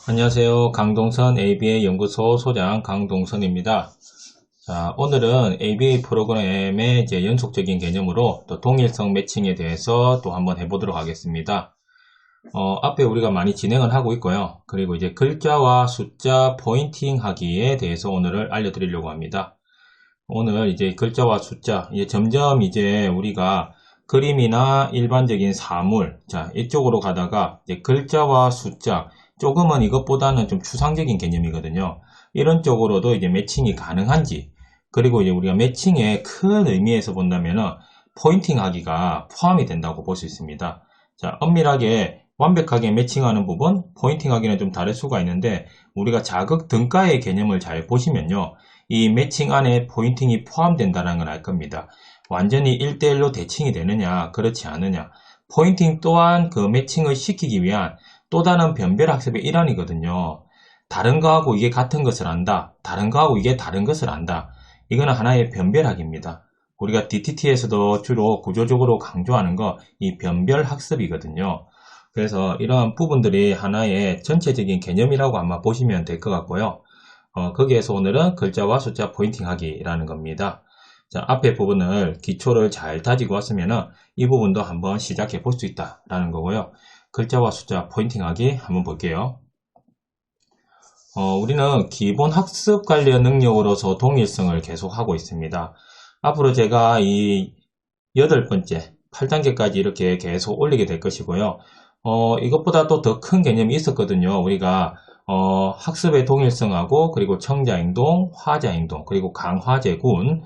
안녕하세요. 강동선 ABA 연구소 소장 강동선입니다. 자, 오늘은 ABA 프로그램의 연속적인 개념으로 또 동일성 매칭에 대해서 또 한번 해보도록 하겠습니다. 앞에 우리가 많이 진행을 하고 있고요. 그리고 이제 글자와 숫자 포인팅 하기에 대해서 오늘을 알려드리려고 합니다. 오늘 이제 글자와 숫자, 점점 이제 우리가 그림이나 일반적인 사물, 자, 이쪽으로 가다가 이제 글자와 숫자, 조금은 이것보다는 좀 추상적인 개념이거든요. 이런 쪽으로도 이제 매칭이 가능한지, 그리고 이제 우리가 매칭의 큰 의미에서 본다면은 포인팅 하기가 포함이 된다고 볼 수 있습니다. 자, 엄밀하게 완벽하게 매칭하는 부분, 포인팅 하기는 좀 다를 수가 있는데, 우리가 자극 등가의 개념을 잘 보시면요. 이 매칭 안에 포인팅이 포함된다는 걸 알 겁니다. 완전히 1대1로 대칭이 되느냐, 그렇지 않느냐. 포인팅 또한 그 매칭을 시키기 위한 또 다른 변별 학습의 일환이거든요. 다른 거하고 이게 같은 것을 안다. 다른 거하고 이게 다른 것을 안다. 이거는 하나의 변별학입니다. 우리가 DTT에서도 주로 구조적으로 강조하는 거, 이 변별 학습이거든요. 그래서 이러한 부분들이 하나의 전체적인 개념이라고 아마 보시면 될 것 같고요. 거기에서 오늘은 글자와 숫자 포인팅하기라는 겁니다. 자, 앞에 부분을 기초를 잘 다지고 왔으면 이 부분도 한번 시작해 볼 수 있다라는 거고요. 글자와 숫자 포인팅하기 한번 볼게요. 우리는 기본 학습 관련 능력으로서 동일성을 계속하고 있습니다. 앞으로 제가 이 8번째, 8단계까지 이렇게 계속 올리게 될 것이고요. 이것보다 또 더 큰 개념이 있었거든요. 우리가 학습의 동일성하고 그리고 청자행동, 화자행동, 그리고 강화제군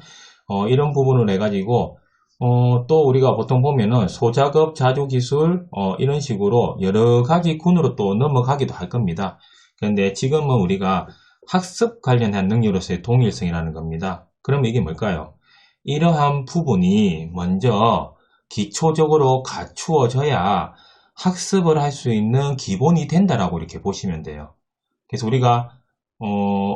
이런 부분을 해가지고 또 우리가 보통 보면은 소작업, 자주기술 이런 식으로 여러 가지 군으로 또 넘어가기도 할 겁니다. 그런데 지금은 우리가 학습 관련한 능력으로서의 동일성이라는 겁니다. 그러면 이게 뭘까요? 이러한 부분이 먼저 기초적으로 갖추어져야 학습을 할 수 있는 기본이 된다라고 이렇게 보시면 돼요. 그래서 우리가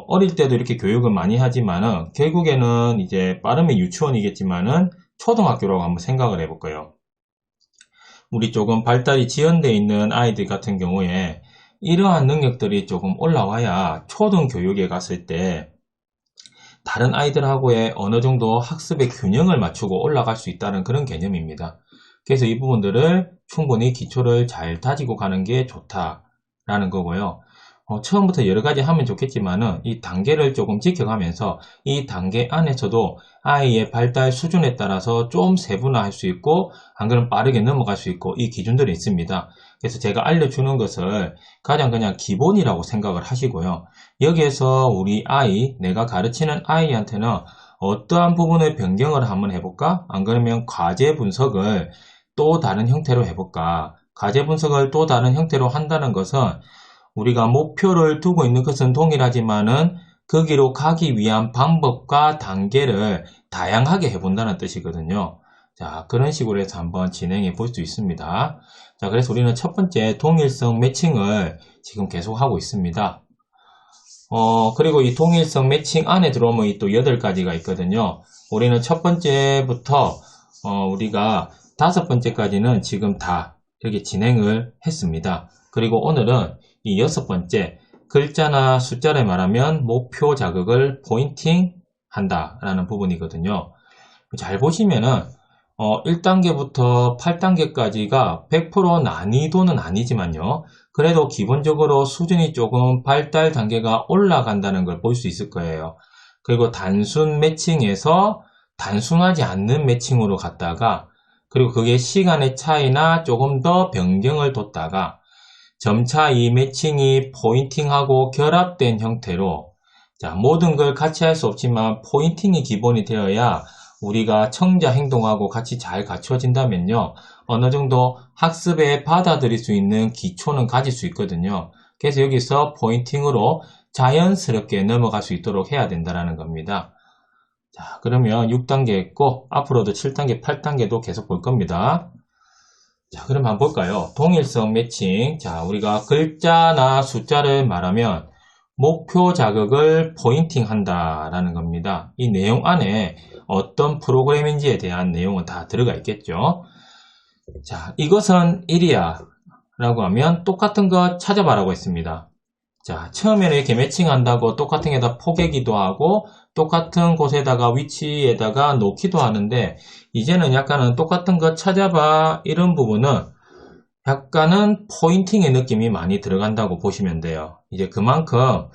어릴 때도 이렇게 교육을 많이 하지만은 결국에는 이제 빠르면 유치원이겠지만은 초등학교라고 한번 생각을 해볼까요? 우리 조금 발달이 지연되어 있는 아이들 같은 경우에 이러한 능력들이 조금 올라와야 초등 교육에 갔을 때 다른 아이들하고의 어느 정도 학습의 균형을 맞추고 올라갈 수 있다는 그런 개념입니다. 그래서 이 부분들을 충분히 기초를 잘 다지고 가는 게 좋다라는 거고요. 처음부터 여러 가지 하면 좋겠지만은 이 단계를 조금 지켜가면서 이 단계 안에서도 아이의 발달 수준에 따라서 좀 세분화할 수 있고 안 그러면 빠르게 넘어갈 수 있고 이 기준들이 있습니다. 그래서 제가 알려주는 것을 가장 그냥 기본이라고 생각을 하시고요. 여기에서 우리 아이, 내가 가르치는 아이한테는 어떠한 부분을 변경을 한번 해볼까? 안 그러면 과제 분석을 또 다른 형태로 해볼까? 과제 분석을 또 다른 형태로 한다는 것은 우리가 목표를 두고 있는 것은 동일하지만은 거기로 가기 위한 방법과 단계를 다양하게 해본다는 뜻이거든요. 자, 그런 식으로 해서 한번 진행해 볼 수 있습니다. 자, 그래서 우리는 첫 번째 동일성 매칭을 지금 계속 하고 있습니다. 그리고 이 동일성 매칭 안에 들어오면 또 8가지가 있거든요. 우리는 첫 번째부터 우리가 5번째까지는 지금 다 이렇게 진행을 했습니다. 그리고 오늘은 이 6번째, 글자나 숫자를 말하면 목표 자극을 포인팅 한다라는 부분이거든요. 잘 보시면은 1단계부터 8단계까지가 100% 난이도는 아니지만요. 그래도 기본적으로 수준이 조금 발달 단계가 올라간다는 걸 볼 수 있을 거예요. 그리고 단순 매칭에서 단순하지 않는 매칭으로 갔다가 그리고 그게 시간의 차이나 조금 더 변경을 뒀다가 점차 이 매칭이 포인팅하고 결합된 형태로 자, 모든 걸 같이 할 수 없지만 포인팅이 기본이 되어야 우리가 청자 행동하고 같이 잘 갖춰진다면요. 어느 정도 학습에 받아들일 수 있는 기초는 가질 수 있거든요. 그래서 여기서 포인팅으로 자연스럽게 넘어갈 수 있도록 해야 된다는 겁니다. 자, 그러면 6단계 했고 앞으로도 7단계, 8단계도 계속 볼 겁니다. 자, 그럼 한번 볼까요? 동일성 매칭. 자, 우리가 글자나 숫자를 말하면 목표 자극을 포인팅 한다라는 겁니다. 이 내용 안에 어떤 프로그램인지에 대한 내용은 다 들어가 있겠죠. 자, 이것은 1이야 라고 하면 똑같은 거 찾아봐라고 했습니다. 자, 처음에는 이렇게 매칭한다고 똑같은 게다 포개기도 하고 똑같은 곳에다가 위치에다가 놓기도 하는데 이제는 약간은 똑같은 거 찾아봐 이런 부분은 약간은 포인팅의 느낌이 많이 들어간다고 보시면 돼요. 이제 그만큼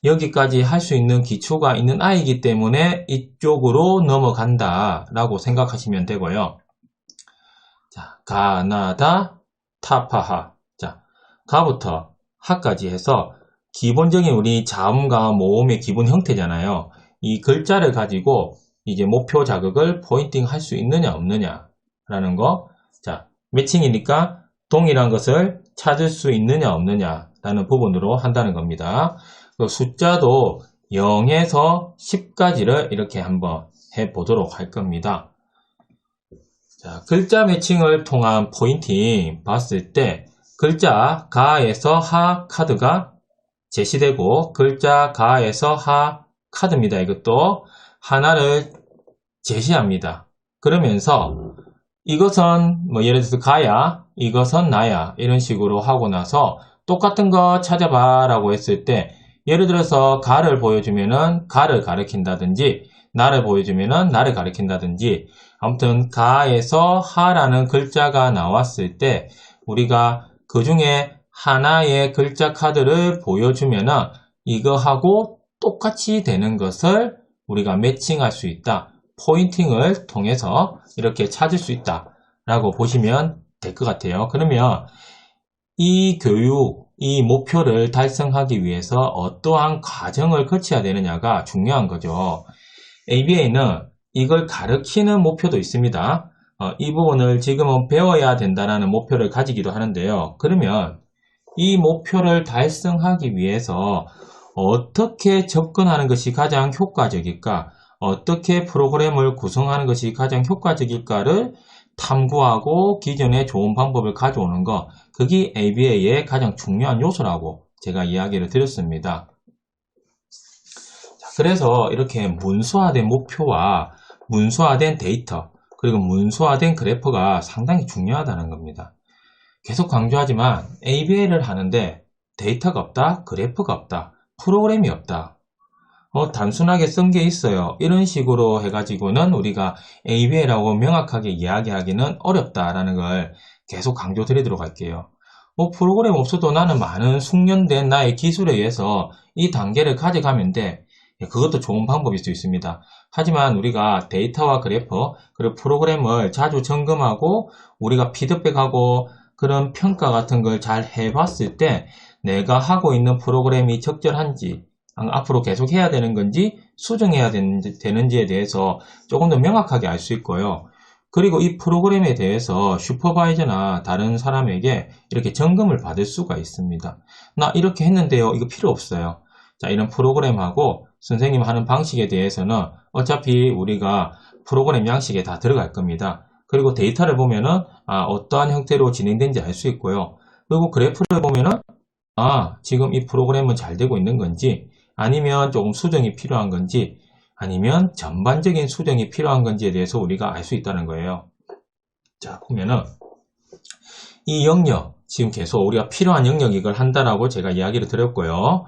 여기까지 할 수 있는 기초가 있는 아이이기 때문에 이쪽으로 넘어간다 라고 생각하시면 되고요. 자, 가나다, 타파하. 자, 가부터 하까지 해서 기본적인 우리 자음과 모음의 기본 형태잖아요. 이 글자를 가지고 이제 목표 자극을 포인팅 할 수 있느냐 없느냐 라는 거. 자, 매칭이니까 동일한 것을 찾을 수 있느냐 없느냐 라는 부분으로 한다는 겁니다. 숫자도 0에서 10까지를 이렇게 한번 해보도록 할 겁니다. 자, 글자 매칭을 통한 포인팅 봤을 때 글자 가에서 하 카드가 제시되고 글자 가에서 하 카드입니다. 이것도 하나를 제시합니다. 그러면서 이것은 뭐 예를 들어서 가야, 이것은 나야 이런 식으로 하고 나서 똑같은 거 찾아봐 라고 했을 때 예를 들어서 가를 보여주면은 가를 가리킨다든지 나를 보여주면은 나를 가리킨다든지 아무튼 가에서 하라는 글자가 나왔을 때 우리가 그 중에 하나의 글자 카드를 보여주면은 이거하고 똑같이 되는 것을 우리가 매칭할 수 있다. 포인팅을 통해서 이렇게 찾을 수 있다 라고 보시면 될 것 같아요. 그러면 이 교육, 이 목표를 달성하기 위해서 어떠한 과정을 거쳐야 되느냐가 중요한 거죠. ABA는 이걸 가르치는 목표도 있습니다. 이 부분을 지금은 배워야 된다는 목표를 가지기도 하는데요. 그러면 이 목표를 달성하기 위해서 어떻게 접근하는 것이 가장 효과적일까? 어떻게 프로그램을 구성하는 것이 가장 효과적일까를 탐구하고 기존의 좋은 방법을 가져오는 것, 그게 ABA의 가장 중요한 요소라고 제가 이야기를 드렸습니다. 자, 그래서 이렇게 문서화된 목표와 문서화된 데이터, 그리고 문서화된 그래프가 상당히 중요하다는 겁니다. 계속 강조하지만 ABA를 하는데 데이터가 없다, 그래프가 없다, 프로그램이 없다. 단순하게 쓴 게 있어요. 이런 식으로 해가지고는 우리가 ABA라고 명확하게 이야기하기는 어렵다라는 걸 계속 강조 드리도록 할게요. 프로그램 없어도 나는 많은 숙련된 나의 기술에 의해서 이 단계를 가져가면 돼. 그것도 좋은 방법일 수 있습니다. 하지만 우리가 데이터와 그래프, 그리고 프로그램을 자주 점검하고 우리가 피드백하고 그런 평가 같은 걸 잘 해봤을 때 내가 하고 있는 프로그램이 적절한지 앞으로 계속 해야 되는 건지 수정해야 되는지에 대해서 조금 더 명확하게 알 수 있고요. 그리고 이 프로그램에 대해서 슈퍼바이저나 다른 사람에게 이렇게 점검을 받을 수가 있습니다. 나 이렇게 했는데요. 이거 필요 없어요. 자, 이런 프로그램하고 선생님 하는 방식에 대해서는 어차피 우리가 프로그램 양식에 다 들어갈 겁니다. 그리고 데이터를 보면은 어떠한 형태로 진행된지 알 수 있고요. 그리고 그래프를 보면은 지금 이 프로그램은 잘 되고 있는 건지 아니면 조금 수정이 필요한 건지 아니면 전반적인 수정이 필요한 건지에 대해서 우리가 알 수 있다는 거예요. 자, 보면은 이 영역, 지금 계속 우리가 필요한 영역 이걸 한다라고 제가 이야기를 드렸고요.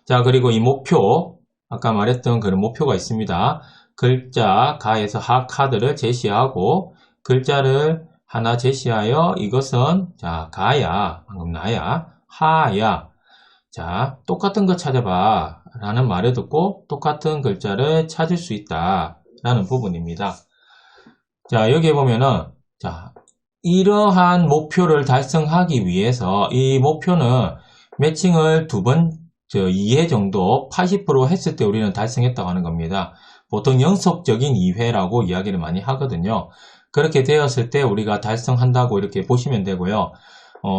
자, 그리고 이 목표, 아까 말했던 그런 목표가 있습니다. 글자 가에서 하 카드를 제시하고 글자를 하나 제시하여 이것은 자 가야, 방금 나야, 하야. 자, 똑같은 거 찾아봐 라는 말을 듣고 똑같은 글자를 찾을 수 있다 라는 부분입니다. 자, 여기에 보면은 자, 이러한 목표를 달성하기 위해서 이 목표는 매칭을 2회 정도 80% 했을 때 우리는 달성했다고 하는 겁니다. 보통 연속적인 2회라고 이야기를 많이 하거든요. 그렇게 되었을 때 우리가 달성한다고 이렇게 보시면 되고요.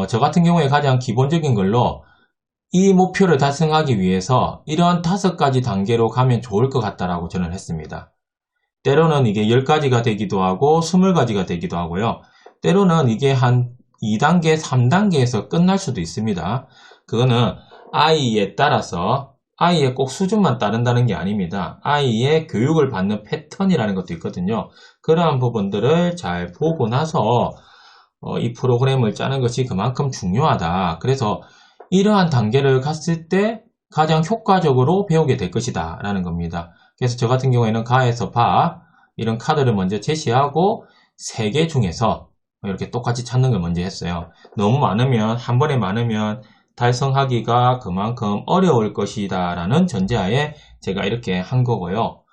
저 같은 경우에 가장 기본적인 걸로 이 목표를 달성하기 위해서 이러한 5가지 단계로 가면 좋을 것 같다라고 저는 했습니다. 때로는 이게 10가지가 되기도 하고 20가지가 되기도 하고요. 때로는 이게 한 2단계, 3단계에서 끝날 수도 있습니다. 그거는 아이에 따라서 아이의 꼭 수준만 따른다는 게 아닙니다. 아이의 교육을 받는 패턴이라는 것도 있거든요. 그러한 부분들을 잘 보고 나서 이 프로그램을 짜는 것이 그만큼 중요하다. 그래서 이러한 단계를 갔을 때 가장 효과적으로 배우게 될 것이다 라는 겁니다. 그래서 저 같은 경우에는 가에서 바 이런 카드를 먼저 제시하고 3개 중에서 이렇게 똑같이 찾는 걸 먼저 했어요. 너무 많으면, 한 번에 많으면 달성하기가 그만큼 어려울 것이다 라는 전제하에 제가 이렇게 한 거고요.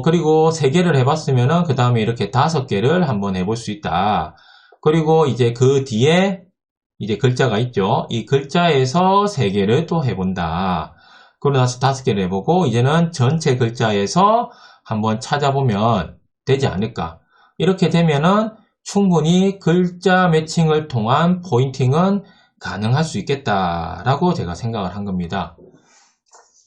그리고 3개를 해봤으면은 그 다음에 이렇게 5개를 한번 해볼 수 있다. 그리고 이제 그 뒤에 이제 글자가 있죠. 이 글자에서 3개를 또 해본다. 그러고 나서 5개를 해보고 이제는 전체 글자에서 한번 찾아보면 되지 않을까. 이렇게 되면은 충분히 글자 매칭을 통한 포인팅은 가능할 수 있겠다라고 제가 생각을 한 겁니다.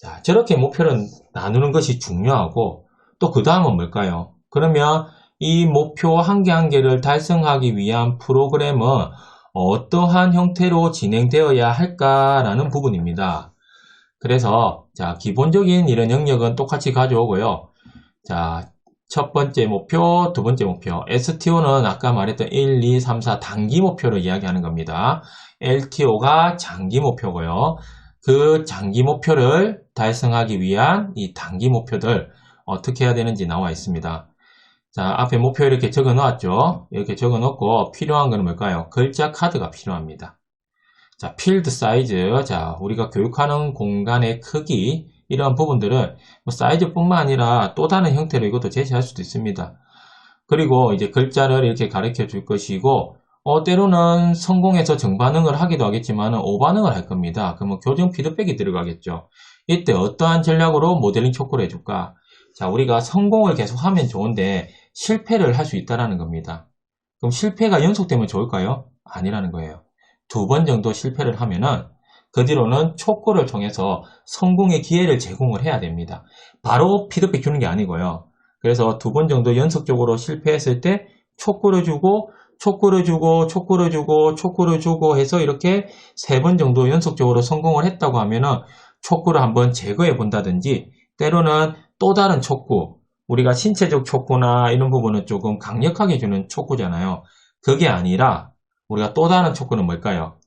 자, 저렇게 목표를 나누는 것이 중요하고 또 그 다음은 뭘까요? 그러면 이 목표 한 개 한 개를 달성하기 위한 프로그램은 어떠한 형태로 진행되어야 할까라는 부분입니다. 그래서 자, 기본적인 이런 영역은 똑같이 가져오고요. 자, 첫 번째 목표, 두 번째 목표. STO는 아까 말했던 1, 2, 3, 4 단기 목표를 이야기하는 겁니다. LTO가 장기 목표고요. 그 장기 목표를 달성하기 위한 이 단기 목표들 어떻게 해야 되는지 나와 있습니다. 자, 앞에 목표 이렇게 적어 놓았죠. 이렇게 적어 놓고 필요한 건 뭘까요? 글자 카드가 필요합니다. 자, 필드 사이즈. 자, 우리가 교육하는 공간의 크기, 이러한 부분들을 사이즈뿐만 아니라 또 다른 형태로 이것도 제시할 수도 있습니다. 그리고 이제 글자를 이렇게 가르쳐 줄 것이고, 때로는 성공해서 정반응을 하기도 하겠지만 오반응을 할 겁니다. 그러면 교정 피드백이 들어가겠죠. 이때 어떠한 전략으로 모델링 촉구를 해줄까? 자, 우리가 성공을 계속 하면 좋은데 실패를 할 수 있다는 겁니다. 그럼 실패가 연속되면 좋을까요? 아니라는 거예요. 2번 정도 실패를 하면은 그 뒤로는 촉구를 통해서 성공의 기회를 제공을 해야 됩니다. 바로 피드백 주는 게 아니고요. 그래서 2번 정도 연속적으로 실패했을 때 촉구를 주고 촉구를 주고 촉구를 주고 촉구를 주고 해서 이렇게 3번 정도 연속적으로 성공을 했다고 하면은 촉구를 한번 제거해 본다든지, 때로는 또 다른 촉구, 우리가 신체적 촉구나 이런 부분은 조금 강력하게 주는 촉구잖아요. 그게 아니라 우리가 또 다른 촉구는 뭘까요?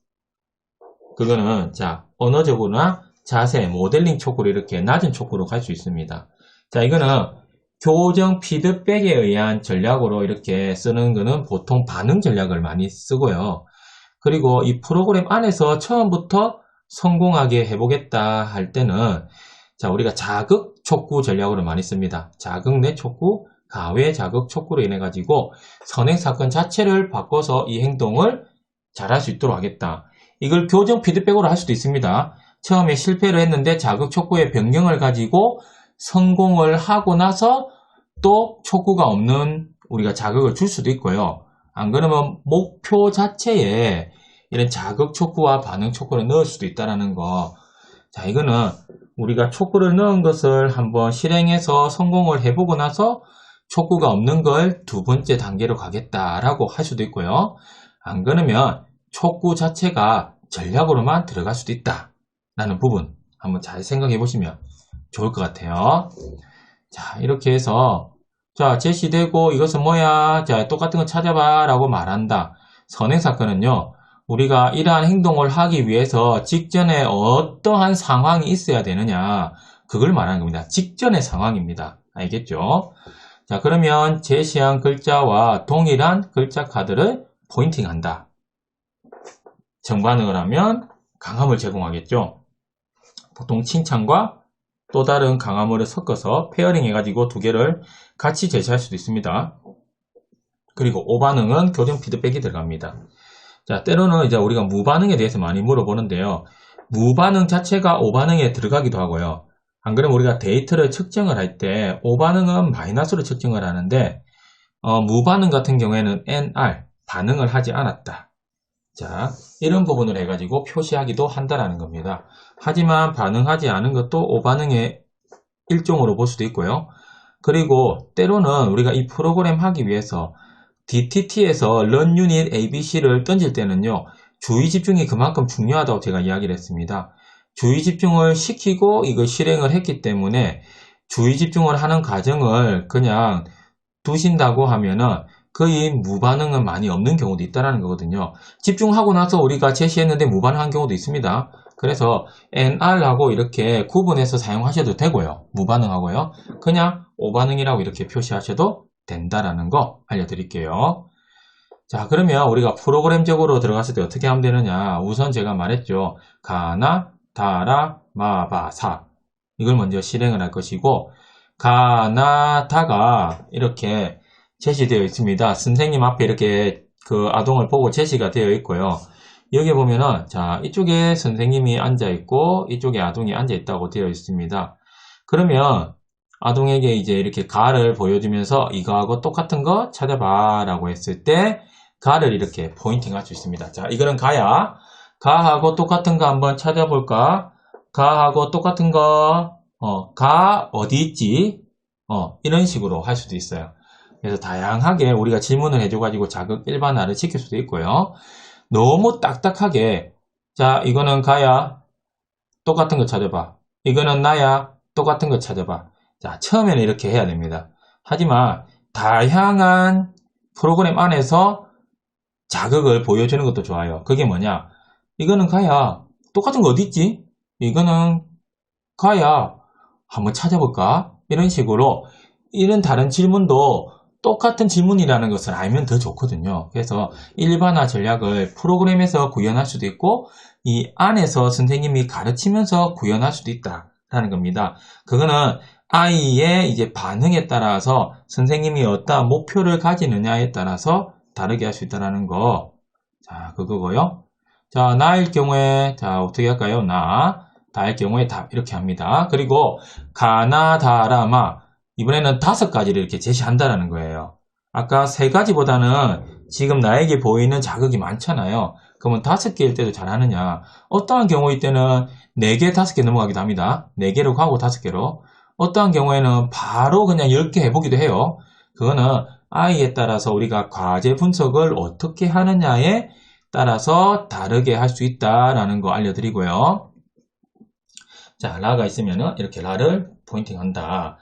그거는 자, 언어적으로나 자세, 모델링 촉구로 이렇게 낮은 촉구로 갈 수 있습니다. 자, 이거는 교정 피드백에 의한 전략으로 이렇게 쓰는 거는 보통 반응 전략을 많이 쓰고요. 그리고 이 프로그램 안에서 처음부터 성공하게 해보겠다 할 때는 자, 우리가 자극 촉구 전략으로 많이 씁니다. 자극 내 촉구, 가외 자극 촉구로 인해 가지고 선행 사건 자체를 바꿔서 이 행동을 잘할 수 있도록 하겠다. 이걸 교정 피드백으로 할 수도 있습니다. 처음에 실패를 했는데 자극 촉구의 변경을 가지고 성공을 하고 나서 또 촉구가 없는 우리가 자극을 줄 수도 있고요. 안 그러면 목표 자체에 이런 자극 촉구와 반응 촉구를 넣을 수도 있다는 거. 자, 이거는 우리가 촉구를 넣은 것을 한번 실행해서 성공을 해보고 나서 촉구가 없는 걸 2번째 단계로 가겠다라고 할 수도 있고요. 안 그러면 촉구 자체가 전략으로만 들어갈 수도 있다라는 부분 한번 잘 생각해 보시면 좋을 것 같아요. 자, 이렇게 해서 자, 제시되고 이것은 뭐야? 자, 똑같은 거 찾아봐 라고 말한다. 선행사건은요, 우리가 이러한 행동을 하기 위해서 직전에 어떠한 상황이 있어야 되느냐, 그걸 말하는 겁니다. 직전의 상황입니다. 알겠죠? 자, 그러면 제시한 글자와 동일한 글자 카드를 포인팅한다. 정반응을 하면 강함을 제공하겠죠. 보통 칭찬과 또 다른 강화물을 섞어서 페어링 해가지고 2개를 같이 제시할 수도 있습니다. 그리고 오반응은 교정 피드백이 들어갑니다. 자, 때로는 이제 우리가 무반응에 대해서 많이 물어보는데요. 무반응 자체가 오반응에 들어가기도 하고요. 안 그러면 우리가 데이터를 측정을 할 때 오반응은 마이너스로 측정을 하는데 무반응 같은 경우에는 NR, 반응을 하지 않았다. 자, 이런 부분을 해가지고 표시하기도 한다라는 겁니다. 하지만 반응하지 않은 것도 오반응의 일종으로 볼 수도 있고요. 그리고 때로는 우리가 이 프로그램 하기 위해서 DTT에서 Run Unit ABC를 던질 때는요, 주의 집중이 그만큼 중요하다고 제가 이야기를 했습니다. 주의 집중을 시키고 이걸 실행을 했기 때문에 주의 집중을 하는 과정을 그냥 두신다고 하면은 거의 무반응은 많이 없는 경우도 있다는 거거든요. 집중하고 나서 우리가 제시했는데 무반응한 경우도 있습니다. 그래서 NR하고 이렇게 구분해서 사용하셔도 되고요. 무반응하고요. 그냥 오반응이라고 이렇게 표시하셔도 된다라는 거 알려드릴게요. 자, 그러면 우리가 프로그램적으로 들어갔을 때 어떻게 하면 되느냐. 우선 제가 말했죠. 가나, 다라, 마바, 사. 이걸 먼저 실행을 할 것이고, 가나, 다가 이렇게 제시되어 있습니다. 선생님 앞에 이렇게 그 아동을 보고 제시가 되어 있고요. 여기 보면은, 자, 이쪽에 선생님이 앉아 있고, 이쪽에 아동이 앉아 있다고 되어 있습니다. 그러면, 아동에게 이제 이렇게 가를 보여주면서 이거하고 똑같은 거 찾아봐 라고 했을 때, 가를 이렇게 포인팅 할 수 있습니다. 자, 이거는 가야. 가하고 똑같은 거 한번 찾아볼까? 가하고 똑같은 거, 가 어디 있지? 이런 식으로 할 수도 있어요. 그래서 다양하게 우리가 질문을 해줘가지고 자극 일반화를 시킬 수도 있고요. 너무 딱딱하게, 자, 이거는 가야. 똑같은 거 찾아봐. 이거는 나야. 똑같은 거 찾아봐. 자, 처음에는 이렇게 해야 됩니다. 하지만 다양한 프로그램 안에서 자극을 보여주는 것도 좋아요. 그게 뭐냐? 이거는 가야. 똑같은 거 어디 있지? 이거는 가야. 한번 찾아볼까? 이런 식으로 이런 다른 질문도 똑같은 질문이라는 것을 알면 더 좋거든요. 그래서 일반화 전략을 프로그램에서 구현할 수도 있고 이 안에서 선생님이 가르치면서 구현할 수도 있다라는 겁니다. 그거는 아이의 이제 반응에 따라서 선생님이 어떠한 목표를 가지느냐에 따라서 다르게 할 수 있다는 거. 자, 그거고요. 자, 나일 경우에, 자, 어떻게 할까요? 나. 다일 경우에 다 이렇게 합니다. 그리고, 가나, 다라, 마. 이번에는 5가지를 이렇게 제시한다는 거예요. 아까 3가지보다는 지금 나에게 보이는 자극이 많잖아요. 그러면 5개일 때도 잘하느냐. 어떠한 경우일 때는 4개, 5개 넘어가기도 합니다. 4개로 가고 5개로. 어떠한 경우에는 바로 그냥 10개 해보기도 해요. 그거는 아이에 따라서 우리가 과제 분석을 어떻게 하느냐에 따라서 다르게 할 수 있다라는 거 알려드리고요. 자, 라가 있으면은 이렇게 라를 포인팅한다.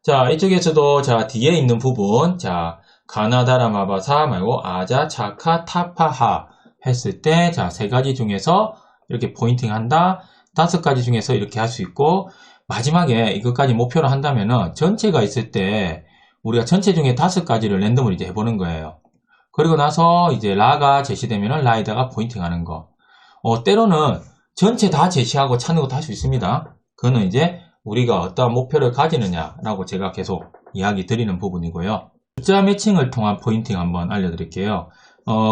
자, 이쪽에서도 자, 뒤에 있는 부분, 자, 가나다라 마바사 말고 아자, 차카, 타파하 했을 때, 자, 3가지 중에서 이렇게 포인팅한다. 5가지 중에서 이렇게 할 수 있고, 마지막에 이것까지 목표로 한다면은 전체가 있을 때 우리가 전체 중에 5가지를 랜덤으로 이제 해보는 거예요. 그리고 나서 이제 라가 제시되면은 라에다가 포인팅 하는 거. 때로는 전체 다 제시하고 찾는 것도 할 수 있습니다. 그거는 이제 우리가 어떠한 목표를 가지느냐라고 제가 계속 이야기 드리는 부분이고요. 숫자 매칭을 통한 포인팅 한번 알려드릴게요.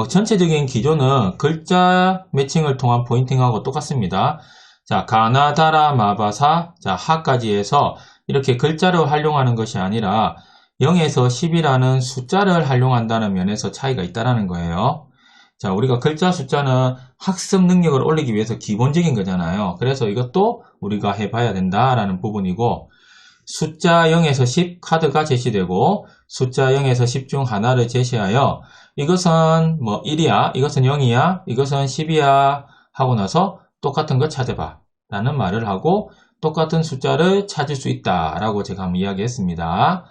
전체적인 기조는 글자 매칭을 통한 포인팅하고 똑같습니다. 자, 가나다라 마바사, 자, 하까지 해서 이렇게 글자를 활용하는 것이 아니라 0에서 10이라는 숫자를 활용한다는 면에서 차이가 있다는 거예요. 자, 우리가 글자 숫자는 학습 능력을 올리기 위해서 기본적인 거잖아요. 그래서 이것도 우리가 해봐야 된다라는 부분이고, 숫자 0에서 10 카드가 제시되고, 숫자 0에서 10 중 하나를 제시하여 이것은 뭐 1이야, 이것은 0이야, 이것은 10이야 하고 나서 똑같은 거 찾아봐 라는 말을 하고 똑같은 숫자를 찾을 수 있다 라고 제가 한번 이야기했습니다.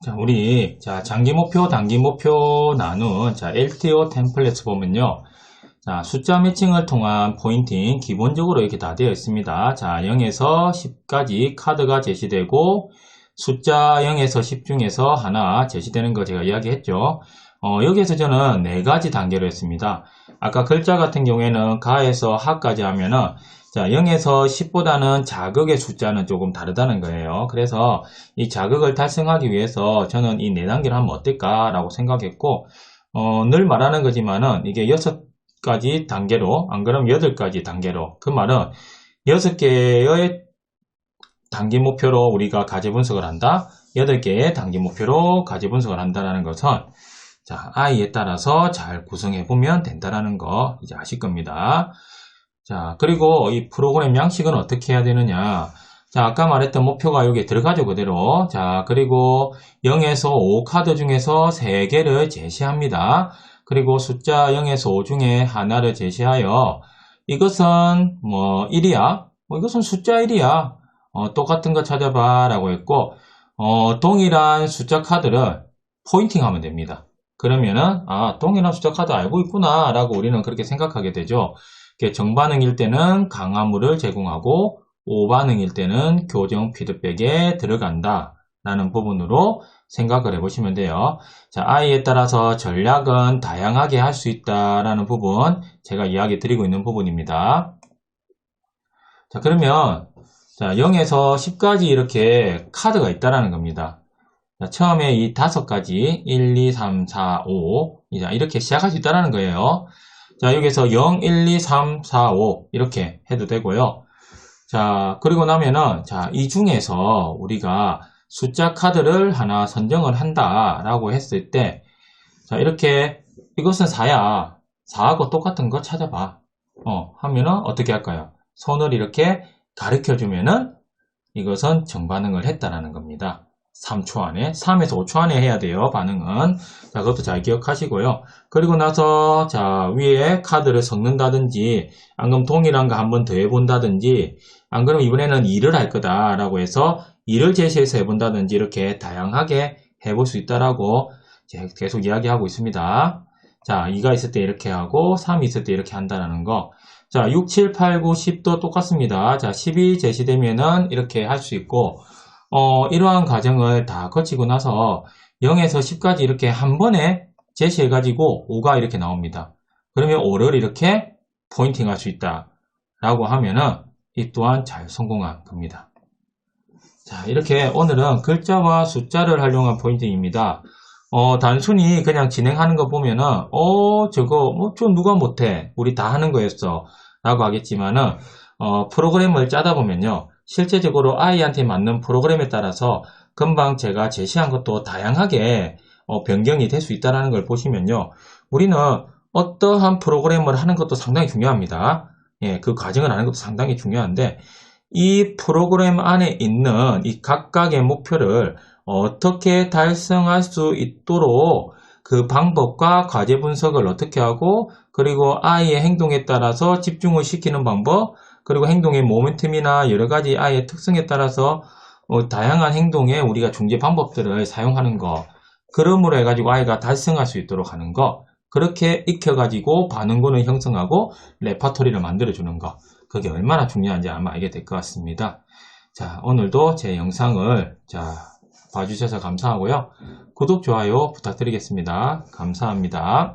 자, 우리 장기 목표, 단기 목표 나눈 LTO 템플릿 보면요. 자, 숫자 매칭을 통한 포인팅 기본적으로 이렇게 다 되어 있습니다. 자, 0에서 10까지 카드가 제시되고 숫자 0에서 10 중에서 하나 제시되는 거 제가 이야기했죠. 여기에서 저는 4가지 단계로 했습니다. 아까 글자 같은 경우에는 가에서 하까지 하면은 자, 0에서 10보다는 자극의 숫자는 조금 다르다는 거예요. 그래서 이 자극을 달성하기 위해서 저는 이 4단계를 하면 어떨까라고 생각했고, 늘 말하는 거지만은 이게 6가지 단계로, 안 그러면 8가지 단계로. 그 말은 6개의 단기 목표로 우리가 과제 분석을 한다. 8개의 단기 목표로 과제 분석을 한다는 것은 자, 아이에 따라서 잘 구성해 보면 된다는 거 이제 아실 겁니다. 자, 그리고 이 프로그램 양식은 어떻게 해야 되느냐. 자, 아까 말했던 목표가 여기에 들어가죠, 그대로. 자, 그리고 0에서 5 카드 중에서 3개를 제시합니다. 그리고 숫자 0에서 5 중에 하나를 제시하여 이것은 뭐 1이야. 이것은 숫자 1이야. 똑같은 거 찾아봐 라고 했고, 동일한 숫자 카드를 포인팅 하면 됩니다. 그러면은, 동일한 숫자 카드 알고 있구나 라고 우리는 그렇게 생각하게 되죠. 정반응일 때는 강화물을 제공하고 오반응일 때는 교정 피드백에 들어간다 라는 부분으로 생각을 해보시면 돼요. 자, 아이에 따라서 전략은 다양하게 할 수 있다라는 부분 제가 이야기 드리고 있는 부분입니다. 자, 그러면 자, 0에서 10까지 이렇게 카드가 있다라는 겁니다. 자, 처음에 이 5가지 1, 2, 3, 4, 5 이렇게 시작할 수 있다라는 거예요. 자, 여기서 0, 1, 2, 3, 4, 5 이렇게 해도 되고요. 자, 그리고 나면은 자, 이 중에서 우리가 숫자 카드를 하나 선정을 한다라고 했을 때 자, 이렇게 이것은 4야. 4하고 똑같은 거 찾아봐. 하면은 어떻게 할까요? 손을 이렇게 가르쳐 주면은 이것은 정반응을 했다라는 겁니다. 3초 안에, 3에서 5초 안에 해야 돼요, 반응은. 자, 그것도 잘 기억하시고요. 그리고 나서, 자, 위에 카드를 섞는다든지, 안 그러면 동일한 거 한번 더 해본다든지, 안 그러면 이번에는 2를 할 거다라고 해서 2를 제시해서 해본다든지, 이렇게 다양하게 해볼 수 있다라고 계속 이야기하고 있습니다. 자, 2가 있을 때 이렇게 하고, 3이 있을 때 이렇게 한다는 거. 자, 6, 7, 8, 9, 10도 똑같습니다. 자, 10이 제시되면은 이렇게 할 수 있고, 이러한 과정을 다 거치고 나서 0에서 10까지 이렇게 한 번에 제시해가지고 5가 이렇게 나옵니다. 그러면 5를 이렇게 포인팅 할 수 있다. 라고 하면은 이 또한 잘 성공한 겁니다. 자, 이렇게 오늘은 글자와 숫자를 활용한 포인팅입니다. 단순히 그냥 진행하는 거 보면은, 저거, 좀 누가 못해. 우리 다 하는 거였어. 라고 하겠지만은, 프로그램을 짜다 보면요. 실제적으로 아이한테 맞는 프로그램에 따라서 금방 제가 제시한 것도 다양하게 변경이 될 수 있다는 걸 보시면요. 우리는 어떠한 프로그램을 하는 것도 상당히 중요합니다. 예, 그 과정을 아는 것도 상당히 중요한데, 이 프로그램 안에 있는 이 각각의 목표를 어떻게 달성할 수 있도록 그 방법과 과제 분석을 어떻게 하고 그리고 아이의 행동에 따라서 집중을 시키는 방법 그리고 행동의 모멘텀이나 여러 가지 아이의 특성에 따라서 다양한 행동에 우리가 중재 방법들을 사용하는 거 그러므로 해가지고 아이가 달성할 수 있도록 하는 거 그렇게 익혀가지고 반응군을 형성하고 레퍼토리를 만들어주는 거 그게 얼마나 중요한지 아마 알게 될 것 같습니다. 자, 오늘도 제 영상을 봐주셔서 감사하고요. 구독, 좋아요 부탁드리겠습니다. 감사합니다.